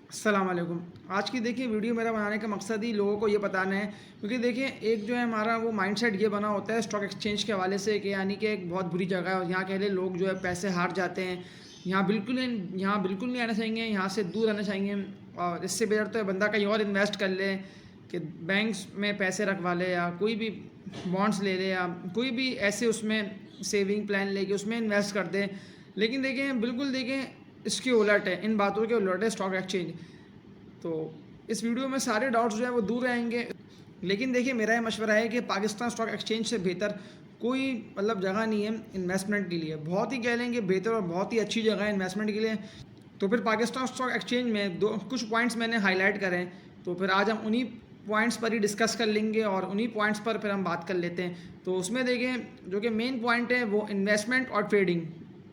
अस्सलाम वालेकुम। आज की देखिए वीडियो मेरा बनाने का मकसद ही लोगों को ये बताना है, क्योंकि देखिए एक जो है हमारा वो माइंडसेट ये बना होता है स्टॉक एक्सचेंज के हवाले से कि यानी कि एक बहुत बुरी जगह है और यहाँ के लिए लोग जो है पैसे हार जाते हैं। यहाँ बिल्कुल नहीं आना चाहिए, यहाँ से दूर रहना चाहिए। और इससे बेहतर तो है बंदा कहीं और इन्वेस्ट कर ले, कि बैंक्स में पैसे रखवा ले या कोई भी बॉन्ड्स ले ले या कोई भी ऐसे उसमें सेविंग प्लान लेके उसमें इन्वेस्ट कर दे। लेकिन देखें बिल्कुल देखें इसके उलट है, इन बातों के उलट है स्टॉक एक्सचेंज। तो इस वीडियो में सारे डाउट्स जो है वो दूर रहेंगे। लेकिन देखिए मेरा ये मशवरा है कि पाकिस्तान स्टॉक एक्सचेंज से बेहतर कोई जगह नहीं है इन्वेस्टमेंट के लिए। बहुत ही कह लेंगे बेहतर और बहुत ही अच्छी जगह है इन्वेस्टमेंट के लिए। तो फिर पाकिस्तान स्टॉक एक्सचेंज में दो कुछ पॉइंट्स मैंने हाईलाइट करें, तो फिर आज हम उन्हीं पॉइंट्स पर ही डिस्कस कर लेंगे और उन्हीं पॉइंट्स पर फिर हम बात कर लेते हैं। तो उसमें देखें जो कि मेन पॉइंट है वो इन्वेस्टमेंट और ट्रेडिंग।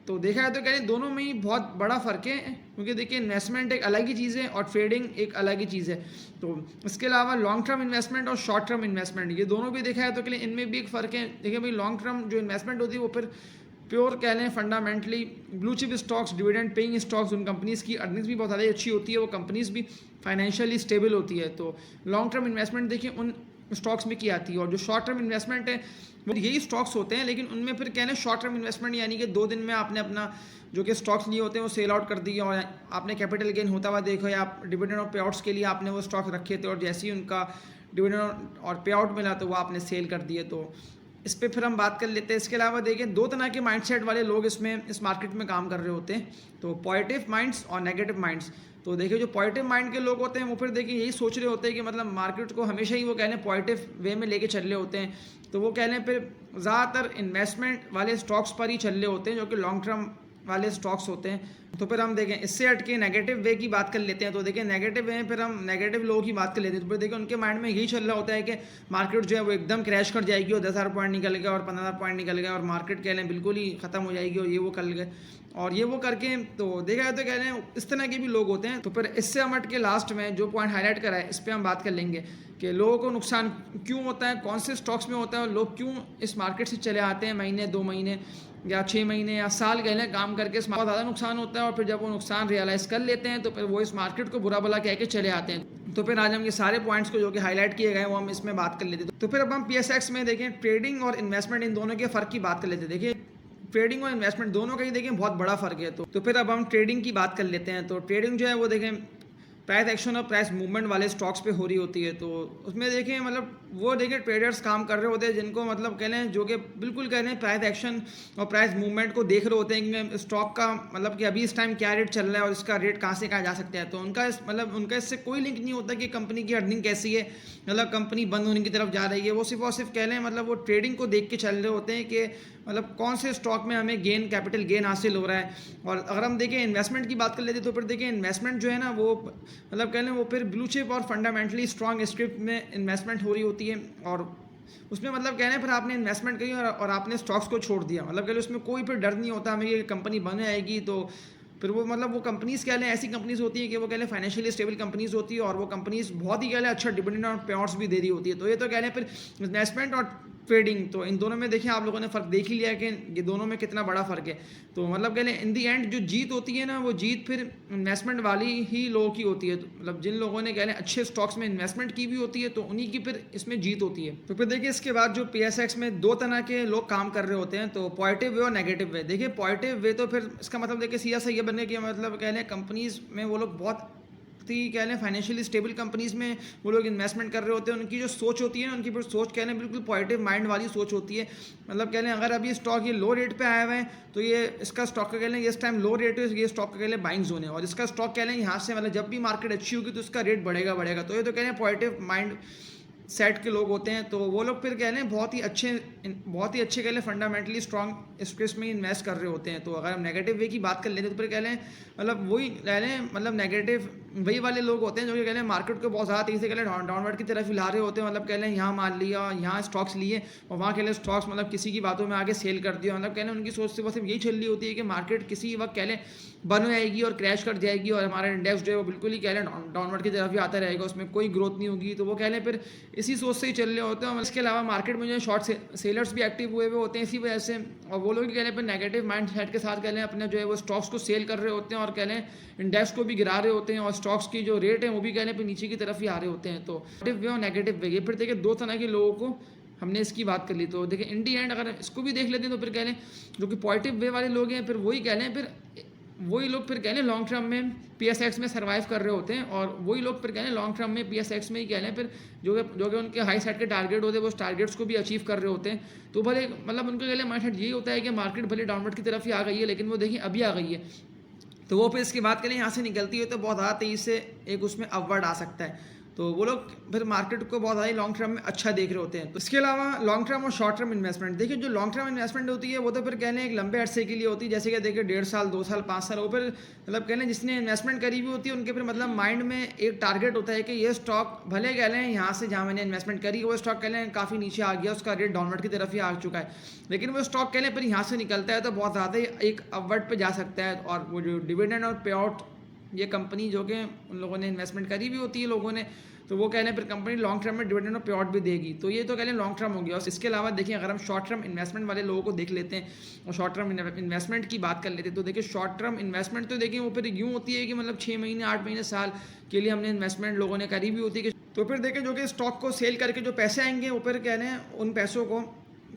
तो देखा है तो कह रहे दोनों में ही बहुत बड़ा फ़र्क है, क्योंकि देखिए इन्वेस्टमेंट एक अलग ही चीज़ है और ट्रेडिंग एक अलग ही चीज़ है। तो इसके अलावा लॉन्ग टर्म इन्वेस्टमेंट और शॉर्ट टर्म इन्वेस्टमेंट ये दोनों भी देखा है तो के लिए इनमें भी एक फ़र्क है। देखिए भाई लॉन्ग टर्म जो इन्वेस्टमेंट होती है वो फिर प्योर कह लें fundamentally blue chip stocks, dividend paying stocks, उन कंपनीज़ की अर्निंग्स भी बहुत ज़्यादा अच्छी होती है, वो कंपनीज़ भी फाइनेंशियली स्टेबल होती है। तो लॉन्ग टर्म इन्वेस्टमेंट देखिए उन स्टॉक्स में की आती है। और जो शॉर्ट टर्म इन्वेस्टमेंट है वो यही स्टॉक्स होते हैं, लेकिन उनमें फिर कहना शॉर्ट टर्म इन्वेस्टमेंट यानी कि 2 दिन में आपने अपना जो कि स्टॉक्स लिए होते हैं वो सेल आउट कर दिए और आपने कैपिटल गेन होता हुआ देखा, या आप डिविडेंड और पे आउट्स के लिए आपने वो स्टॉक रखे थे और जैसे ही उनका डिविडेंड और पे आउट मिला तो वो आपने सेल कर दिए। तो इस पर फिर हम बात कर लेते हैं। इसके अलावा देखें 2 तरह के माइंडसेट वाले लोग इस मार्केट में काम कर रहे होते हैं, तो पॉजिटिव माइंड्स और नेगेटिव माइंड्स। तो देखिए जो पॉजिटिव माइंड के लोग होते हैं वो फिर देखिए यही सोच रहे होते हैं कि मार्केट को हमेशा ही वो कह लें पॉजिटिव वे में लेके चल रहे होते हैं। तो वो कह लें फिर ज़्यादातर इन्वेस्टमेंट वाले स्टॉक्स पर ही चल रहे होते हैं जो कि लॉन्ग टर्म वाले स्टॉक्स होते हैं। तो फिर हम देखें इससे हट के नेगेटिव वे की बात कर लेते हैं। तो देखिए नेगेटिव वे में फिर हम नेगेटिव लोगों की बात कर लेते हैं। तो फिर देखिए उनके माइंड में यही चल रहा होता है कि मार्केट जो है वो एकदम क्रैश कर जाएगी और 10,000 पॉइंट निकल गया और 15,000 पॉइंट निकल गया और मार्केट कह लें बिल्कुल ही ख़त्म हो जाएगी और ये वो कर गए और ये वो करके। तो देखा जाए तो कह रहे हैं इस तरह के भी लोग होते हैं। तो फिर इससे हम हट के लास्ट में जो पॉइंट हाईलाइट करा है इस पर हम बात कर लेंगे कि लोगों को नुकसान क्यों होता है, कौन से स्टॉक्स में होता है और लोग क्यों इस मार्केट से चले आते हैं महीने 2 महीने या 6 महीने या साल कह लें काम करके। इसमें बहुत ज़्यादा नुकसान होता है और फिर जब वो नुकसान रियलाइज़ कर लेते हैं तो फिर वो इस मार्केट को बुरा भला कह के चले आते हैं। तो फिर आज हम ये सारे पॉइंट्स को जो कि हाईलाइट किए गए वो हम इसमें बात कर लेते हैं। तो फिर अब हम पीएसएक्स में देखें ट्रेडिंग और इन्वेस्टमेंट इन दोनों के फ़र्क की बात कर लेते हैं। देखिए ट्रेडिंग और इन्वेस्टमेंट दोनों का ही देखें बहुत बड़ा फ़र्क है। तो फिर अब हम ट्रेडिंग की बात कर लेते हैं। तो ट्रेडिंग जो है वो देखें प्राइस एक्शन और प्राइस मूवमेंट वाले स्टॉक्स पे हो रही होती है। तो उसमें देखें वो देखें ट्रेडर्स काम कर रहे होते हैं जिनको कह लें जो कि बिल्कुल कह लें प्राइस एक्शन और प्राइस मूवमेंट को देख रहे होते हैं कि स्टॉक का कि अभी इस टाइम क्या रेट चल रहा है और इसका रेट कहाँ से कहाँ जा सकता है। तो उनका इससे कोई लिंक नहीं होता कि कंपनी की अर्निंग कैसी है, कंपनी बंद होने की तरफ जा रही है। वो सिर्फ और सिर्फ कह लें वो ट्रेडिंग को देख के चल रहे होते हैं कि कौन से स्टॉक में हमें कैपिटल गेन हासिल हो रहा है। और अगर हम देखें इन्वेस्टमेंट की बात कर लेते तो फिर देखें इन्वेस्टमेंट जो है ना वो कह लें वो फिर ब्लू चिप और फंडामेंटली स्ट्रॉन्ग स्क्रिप्ट में इन्वेस्टमेंट हो रही होती है। और उसमें कह लें फिर आपने इन्वेस्टमेंट करी और आपने स्टॉक्स को छोड़ दिया, कह लें उसमें कोई फिर डर नहीं होता हमें ये कंपनी बन आएगी। तो फिर वो कंपनीज़ कह लें ऐसी कंपनीज़ होती है कि वो कह लें फाइनेंशियली स्टेबल कंपनीज़ होती है और वो कंपनीज़ बहुत ही कह लें अच्छा डिविडेंड और पे आउट्स भी दे रही होती है। तो ये तो कह लें फिर इन्वेस्टमेंट और ट्रेडिंग, तो इन दोनों में देखिए आप लोगों ने फ़र्क देख ही लिया कि ये दोनों में कितना बड़ा फ़र्क है। तो कह लें इन दी एंड जो जीत होती है ना वो जीत फिर इन्वेस्टमेंट वाली ही लोगों की होती है। तो जिन लोगों ने कह लें अच्छे स्टॉक्स में इन्वेस्टमेंट की भी होती है तो उन्हीं की फिर इसमें जीत होती है। तो फिर देखिए इसके बाद जो पीएसएक्स में 2 तरह के लोग काम कर रहे होते हैं, तो पॉजिटिव वे और नेगेटिव वे। देखिए पॉजिटिव वे तो फिर इसका देखिए सीधा सा ये बनने की कह लें कंपनीज़ में वो लोग बहुत ही कह लें फाइनेंशियली स्टेबल कंपनीज़ में वो लोग इन्वेस्टमेंट कर रहे होते हैं। उनकी जो सोच होती है ना उनकी फिर सोच कह लें बिल्कुल पॉजिटिव माइंड वाली सोच होती है। कह लें अगर अभी स्टॉक ये लो रेट पे आया हुआ है तो ये इसका स्टॉक का कह लें इस टाइम लो रेट है, ये स्टॉक का कह लें बाइंग जोन है और इसका स्टॉक कह लें यहाँ से जब भी मार्केट अच्छी होगी तो इसका रेट बढ़ेगा बढ़ेगा। तो ये तो कह लें पॉजिटिव माइंड सेट के लोग होते हैं। तो वो लोग फिर कह लें बहुत ही अच्छे कह लें फंडामेंटली स्ट्रॉन्ग स्पेस में इन्वेस्ट कर रहे होते हैं। तो अगर हम नेगेटिव वे की बात कर लेते हैं तो फिर कह लें वही कह लें नेगेटिव वही वाले लोग होते हैं जो कि कह लें मार्केट को बहुत ज़्यादा तेज़ी से कह लें डाउनवर्ड की तरफ हिला रहे होते हैं। कह लें यहाँ मान लिया, यहाँ स्टॉक्स लिए और वहाँ कह लें स्टॉक्स किसी की बातों में आगे सेल कर दिया। कह लें उनकी सोच से बस यही चल रही होती है कि मार्केट किसी वक्त कह लें बन जाएगी और क्रैश कर जाएगी और हमारा इंडेक्स जो है वो बिल्कुल ही कह लें डाउनवर्ड की तरफ ही आता रहेगा, उसमें कोई ग्रोथ नहीं होगी। तो वो कह लें फिर इसी सोच से ही चल रहे होते हैं। और इसके अलावा मार्केट में जो शॉर्ट सेलर्स भी एक्टिव हुए हुए होते हैं इसी वजह से, और वो लोग कहने पर नेगेटिव माइंड सेट के साथ कहने अपने जो है वो स्टॉक्स को सेल कर रहे होते हैं और कहने इंडेक्स को भी गिरा रहे होते हैं और स्टॉक्स की जो रेट है वो भी कहने पर नीचे की तरफ ही आ रहे होते हैं। तो पॉजिटिव वे और नेगेटिव वे, ये फिर देखिए दो तरह के लोगों को हमने इसकी बात कर ली। तो देखिए इन दी एंड अगर इसको भी देख लेते हैं तो फिर कह लें जो कि पॉजिटिव वे वाले लोग हैं फिर वही कह लें, फिर वही लोग फिर कह लें लॉन्ग टर्म में PSX में सर्वाइव कर रहे होते हैं, और वही लोग फिर कह लें लॉन्ग टर्म में PSX में ही कह लें फिर जो कि उनके हाई साइड के टारगेट होते हैं वो उस टारगेट्स को भी अचीव कर रहे होते हैं। तो भले मतलब उनका कह लें माइंड सेट यही होता है कि मार्केट भले डाउनवर्ड की तरफ ही आ गई है लेकिन वो देखिए अभी आ गई है, तो वो फिर इसकी बात करें यहाँ से निकलती है तो बहुत ज़्यादा तेज़ी से एक उसमें अपवर्ड आ सकता है। तो वो लोग फिर मार्केट को बहुत ज़्यादा लॉन्ग टर्म में अच्छा देख रहे होते हैं। तो इसके अलावा लॉन्ग टर्म और शॉर्ट टर्म इन्वेस्टमेंट, देखिए जो लॉन्ग टर्म इन्वेस्टमेंट होती है वो तो फिर कहने एक लंबे अरसे के लिए होती है, जैसे कि देखिए 1.5 साल 2 साल 5 साल, वो फिर मतलब कहने जिसने इन्वेस्टमेंट करी हुई होती है उनके फिर मतलब माइंड में एक टारगेट होता है कि ये स्टॉक भले कह लें यहाँ से जहाँ मैंने इन्वेस्टमेंट करी वो स्टॉक कह लें काफ़ी नीचे आ गया, उसका रेट डाउनवर्ड की तरफ ही आ चुका है, लेकिन वो स्टॉक कह लें फिर यहाँ से निकलता है तो बहुत ज़्यादा एक अपवर्ड पे जा सकता है। और वो जो डिविडेंड और पे आउट ये कंपनी जो कि उन लोगों ने इन्वेस्टमेंट करी भी होती है लोगों ने, तो वो कह लें फिर कंपनी लॉन्ग टर्म में डिविडेंड और पे आउट भी देगी। तो ये तो कह लें लॉन्ग टर्म हो गया। और इसके अलावा देखिए अगर हम शॉर्ट टर्म इन्वेस्टमेंट वाले लोगों को देख लेते हैं और शॉर्ट टर्म इन्वेस्टमेंट की बात कर लेते हैं तो देखिए शॉर्ट टर्म इन्वेस्टमेंट तो देखिए वो फिर यूँ होती है कि मतलब 6 महीने 8 महीने साल के लिए हमने इन्वेस्टमेंट लोगों ने करी भी होती है। तो फिर देखिए जो कि स्टॉक को सेल करके जो पैसे आएंगे वो फिर कह लें उन पैसों को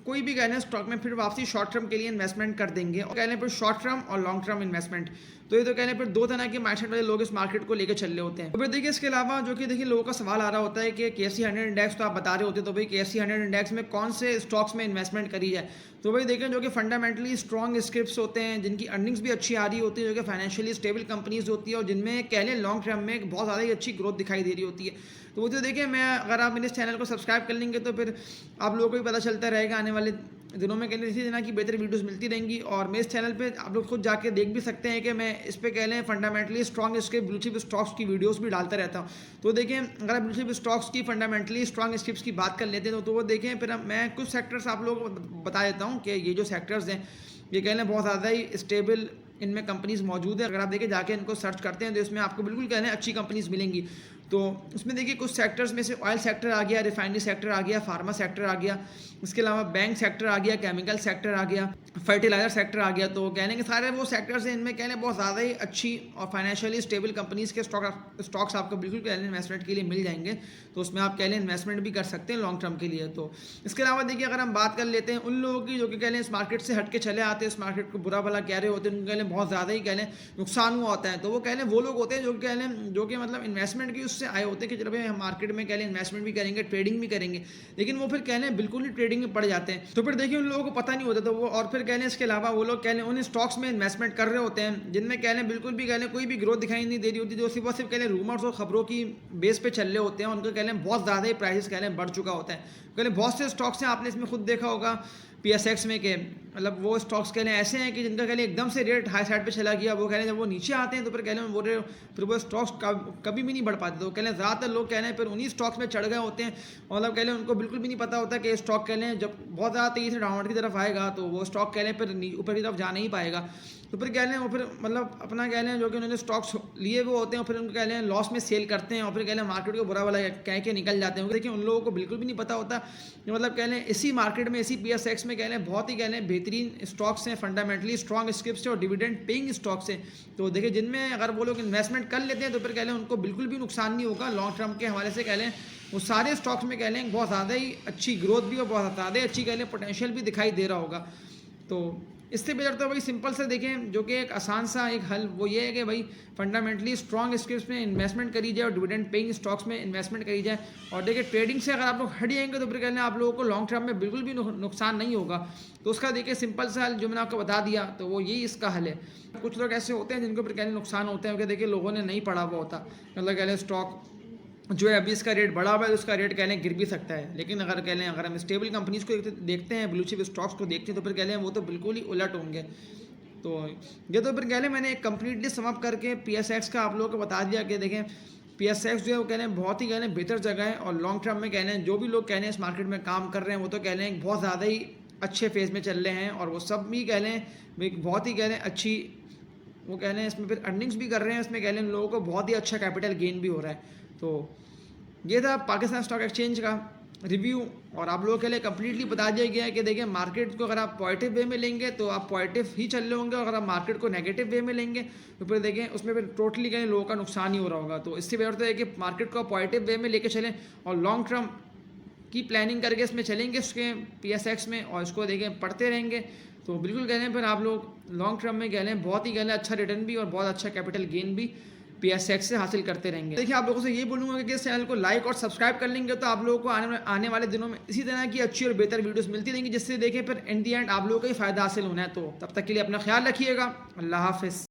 कोई भी कहने स्टॉक में फिर वापसी शॉर्ट टर्म के लिए इन्वेस्टमेंट कर देंगे, और कहने फिर शॉर्ट टर्म और लॉन्ग टर्म इन्वेस्टमेंट। तो ये तो कहने फिर दो तरह के माइंडसेट वाले लोग इस मार्केट को लेकर चल रहे होते हैं। तो फिर देखिए इसके अलावा जो कि देखिए लोगों का सवाल आ रहा होता है कि KSE 100 इंडेक्स तो आप बता रहे होते हैं, तो भाई KSE 100 इंडेक्स में कौन से स्टॉक्स में इन्वेस्टमेंट करी जाए। तो भाई देखें जो कि फंडामेंटली स्ट्रॉन्ग स्क्रिप्ट्स होते हैं, जिनकी अर्निंग्स भी अच्छी आ रही होती है, जो कि फाइनेंशियली स्टेबल कंपनीज होती है और जिनमें कह लें लॉन्ग टर्म में बहुत ज़्यादा ही अच्छी ग्रोथ दिखाई दे रही होती है। तो वो तो देखिए मैं अगर आप मेरे इस चैनल को सब्सक्राइब कर लेंगे तो फिर आप लोगों को भी पता चलता रहेगा आने वाले दिनों में कहने इसी तरह की बेहतर वीडियोस मिलती रहेंगी। और मेरे इस चैनल पे आप लोग खुद जाके देख भी सकते हैं कि मैं इस पे कह लें फंडामेंटली स्ट्रॉन्ग इसके ब्लू चिप स्टॉक्स की वीडियोस भी डालता रहता हूँ। तो देखें अगर आप ब्लू चिप स्टॉक्स की फंडामेंटली स्ट्रॉन्ग स्क्रिप्ट्स की बात कर लेते हैं तो वो देखें फिर मैं कुछ सेक्टर्स आप लोगों को बता देता हूँ कि ये जो सेक्टर्स हैं ये कह लें बहुत ज़्यादा ही स्टेबल इनमें कंपनीज मौजूद है। अगर आप देखिए जाके इनको सर्च करते हैं तो इसमें आपको बिल्कुल कह लें अच्छी कंपनीज मिलेंगी। तो उसमें देखिए कुछ सेक्टर्स में से ऑयल सेक्टर आ गया, रिफाइनरी सेक्टर आ गया, फार्मा सेक्टर आ गया, इसके अलावा बैंक सेक्टर आ गया, केमिकल सेक्टर आ गया, फर्टिलाइजर सेक्टर आ गया। तो कहने के सारे वो सेक्टर्स हैं इनमें कहने बहुत ज़्यादा ही अच्छी और फाइनेंशियली स्टेबल कंपनीज़ के स्टॉक्स आपको बिल्कुल कह लें इन्वेस्टमेंट के लिए मिल जाएंगे। तो उसमें आप कह लें इन्वेस्टमेंट भी कर सकते हैं लॉन्ग टर्म के लिए। तो इसके अलावा देखिए अगर हम बात कर लेते हैं उन लोगों की जो कि कह लें इस मार्केट से हट के चले आते हैं, इस मार्केट को बुरा भला कह रहे होते हैं, उनको कह लें बहुत ज़्यादा ही कह लें नुकसान हुआ होता है। तो वो कह लें वो लोग होते हैं जो कह लें जो कि मतलब इन्वेस्टमेंट की उससे आए होते हैं कि जब हम मार्केट में कह लें इन्वेस्टमेंट भी करेंगे, ट्रेडिंग भी करेंगे, लेकिन वो फिर कह लें बिल्कुल ही ट्रेडिंग में पड़ जाते हैं। तो फिर देखिए उन लोगों को पता नहीं होता। तो वो और फिर कह लें इसके अलावा वो लोग कह लें उन स्टॉक्स में इन्वेस्टमेंट कर रहे होते हैं जिनमें कह लें बिल्कुल भी कह लें कोई भी ग्रोथ दिखाई नहीं दे रही होती, जो सिर्फ और सिर्फ कह लें रूमर्स और खबरों की बेस पे चल रहे होते हैं। उनको कह लें बहुत ज़्यादा ही प्राइस कह लें बढ़ चुका होता है। कह लें बहुत से स्टॉक्स हैं आपने इसमें खुद देखा होगा PSX में के मतलब वो स्टॉक्स कह लें ऐसे हैं कि जिनका कह लें एकदम से रेट हाई साइड पे चला गया, वो कह लें जब वो नीचे आते हैं तो फिर कह लें फिर वो स्टॉक्स कभी भी नहीं बढ़ पाते। तो कह लें ज़्यादातर लोग कह लें फिर उन्हीं स्टॉक्स में चढ़ गए होते हैं और मतलब कह लें उनको बिल्कुल भी नहीं पता होता कि स्टॉक कह लें जब बहुत ज़्यादा तेज़ी से डाउनवर्ड की तरफ आएगा तो वो स्टॉक कह लें फिर ऊपर की तरफ जा नहीं पाएगा। तो फिर कह लें वो फिर मतलब अपना कह लें जो कि उन्होंने स्टॉक्स लिए हुए होते हैं और फिर उनको कह लें लॉस में सेल करते हैं और फिर कह लें मार्केट को बुरा वाला कह के निकल जाते हैं। देखिए उन लोगों को बिल्कुल भी नहीं पता होता कि मतलब कह लें इसी मार्केट में इसी PSX में कह लें बहुत ही कह लें बेहतरीन स्टॉक्स हैं, फंडामेंटली स्ट्रॉन्ग स्क्रिप्ट्स और डिविडेंड पेइंग स्टॉक्स हैं। तो देखिए जिनमें अगर वो लोग इन्वेस्टमेंट कर लेते हैं तो फिर कह लें उनको बिल्कुल भी नुकसान नहीं होगा लॉन्ग टर्म के हवाले से। कह लें वो सारे स्टॉक्स में कह लें बहुत ज़्यादा ही अच्छी ग्रोथ भी और बहुत ज़्यादा अच्छी कह लें पोटेंशियल भी दिखाई दे रहा होगा। तो इससे बेहतर तो भाई सिंपल से देखें जो कि एक आसान सा एक हल वो ये है कि भाई फंडामेंटली स्ट्रॉन्ग स्क्रिप्ट्स में इन्वेस्टमेंट करी जाए और डिविडेंड पेइंग स्टॉक्स में इन्वेस्टमेंट करी जाए। और देखिए ट्रेडिंग से अगर आप लोग हट जाएंगे तो फिर कहना आप लोगों को लॉन्ग टर्म में बिल्कुल भी नुकसान नहीं होगा। तो उसका देखिए सिंपल सा हल जो मैंने आपको बता दिया तो वो यही इसका हल है। कुछ लोग ऐसे होते हैं जिनको फिर कहने नुकसान होते हैं क्योंकि देखिए लोगों ने नहीं पढ़ा हुआ होता, मतलब कह लें स्टॉक जो है अभी इसका रेट बढ़ा हुआ है उसका रेट कह लें गिर भी सकता है। लेकिन अगर कह लें अगर हम स्टेबल कंपनीज को देखते हैं, ब्लू चिप स्टॉक्स को देखते हैं तो फिर कह लें वो तो बिल्कुल ही उलट होंगे। तो ये तो फिर कह लें मैंने एक कम्प्लीटली समअप करके PSX का आप लोगों को बता दिया कि देखें PSX जो है वो कह लें बहुत ही कह लें बेहतर जगह है। और लॉन्ग टर्म में कह लें जो भी लोग कह लें इस मार्केट में काम कर रहे हैं वो तो कह लें बहुत ज़्यादा ही अच्छे फेज़ में चल रहे हैं और वो सब भी कह लें बहुत ही कह लें अच्छी वो कह लें इसमें फिर अर्निंग्स भी कर रहे हैं, इसमें कह लें लोगों को बहुत ही अच्छा कैपिटल गेन भी हो रहा है। तो ये था पाकिस्तान स्टॉक एक्सचेंज का रिव्यू और आप लोगों के लिए कम्प्लीटली बता दिया गया है कि देखिए मार्केट को अगर आप पॉजिटिव वे में लेंगे तो आप पॉजिटिव ही चल रहे होंगे, और अगर आप मार्केट को नेगेटिव वे में लेंगे तो फिर देखें उसमें फिर टोटली कहीं लोगों का नुकसान ही हो रहा होगा। तो इससे बेहतर है कि मार्केट को पॉजिटिव वे में लेके चलें और लॉन्ग टर्म की प्लानिंग करके इसमें चलेंगे उसके PSX में, और इसको देखें पढ़ते रहेंगे तो बिल्कुल कह रहे हैं फिर आप लोग लॉन्ग टर्म में कह रहे हैं बहुत ही कह रहे हैं अच्छा रिटर्न भी और बहुत अच्छा कैपिटल गेन भी PSX से हासिल करते रहेंगे। देखिए आप लोगों से ये बोलूँगा कि इस चैनल को लाइक और सब्सक्राइब कर लेंगे तो आप लोगों को आने वाले दिनों में इसी तरह की अच्छी और बेहतर वीडियोस मिलती रहेंगी, जिससे देखें फिर इन दी एंड आप लोगों को ही फ़ायदा हासिल होना है। तो तब तक के लिए अपना ख्याल रखिएगा। अल्लाह हाफ़िज़।